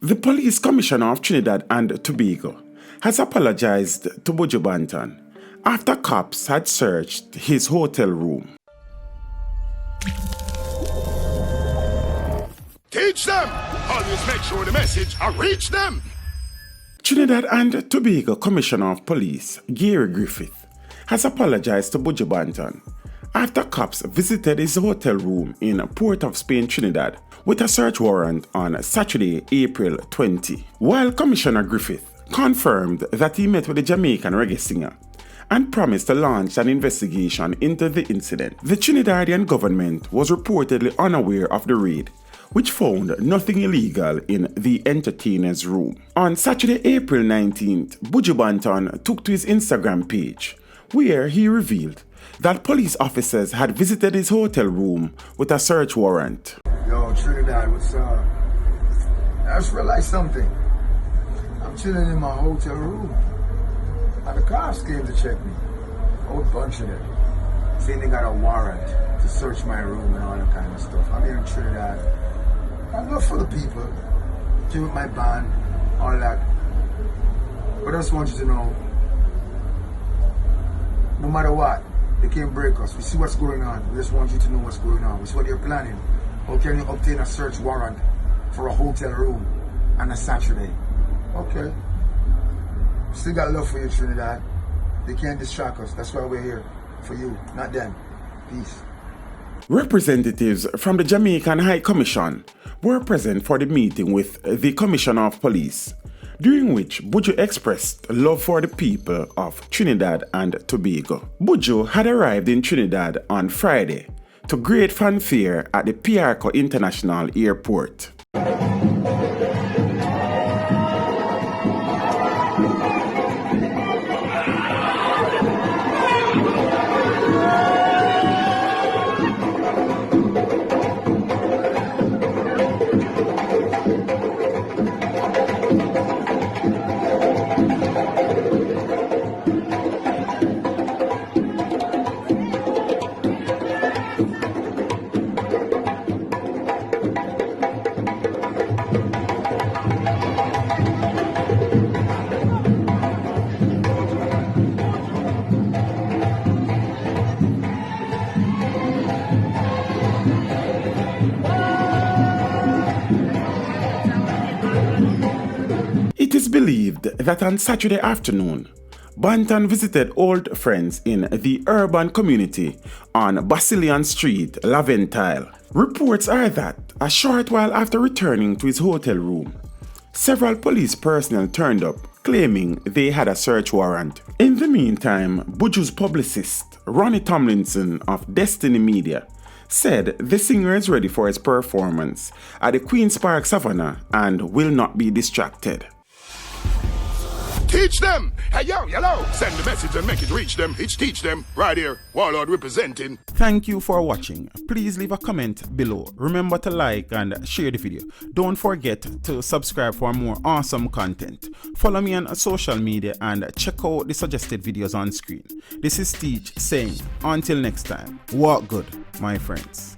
The police commissioner of Trinidad and Tobago has apologized to Buju Banton after cops had searched his hotel room. Teach them! Always make sure the message reach them! Trinidad and Tobago Commissioner of Police, Griffith, has apologized to Buju Banton after cops visited his hotel room in Port of Spain, Trinidad, with a search warrant on Saturday, April 20. While Commissioner Griffith confirmed that he met with the Jamaican reggae singer and promised to launch an investigation into the incident, the Trinidadian government was reportedly unaware of the raid, which found nothing illegal in the entertainer's room. On Saturday, April 19th, Buju Banton took to his Instagram page, where he revealed that police officers had visited his hotel room with a search warrant. Yo, Trinidad, what's up? I just realized something. I'm chilling in my hotel room, and the cops came to check me. A whole bunch of them. Saying they got a warrant to search my room and all that kind of stuff. I'm here in Trinidad. I love for the people. Came with my band, all that. But I just want you to know, no matter what, they can't break us. We see what's going on. We just want you to know what's going on. We see what they're planning. How can you obtain a search warrant for a hotel room on a Saturday? Okay. Still got love for you, Trinidad. They can't distract us. That's why we're here. For you, not them. Peace. Representatives from the Jamaican High Commission were present for the meeting with the Commissioner of Police, during which Buju expressed love for the people of Trinidad and Tobago. Buju had arrived in Trinidad on Friday to great fanfare at the Piarco International Airport. It is believed that on Saturday afternoon, Banton visited old friends in the urban community on Basilian Street, Laventile. Reports are that a short while after returning to his hotel room, several police personnel turned up claiming they had a search warrant. In the meantime, Buju's publicist, Ronnie Tomlinson of Destiny Media, said the singer is ready for his performance at the Queen's Park Savannah and will not be distracted. Teach them! Hey, yo, hello! Send the message and make it reach them. It's teach them. Right here, Warlord representing. Thank you for watching. Please leave a comment below. Remember to like and share the video. Don't forget to subscribe for more awesome content. Follow me on social media and check out the suggested videos on screen. This is Teach saying, until next time, walk good, my friends.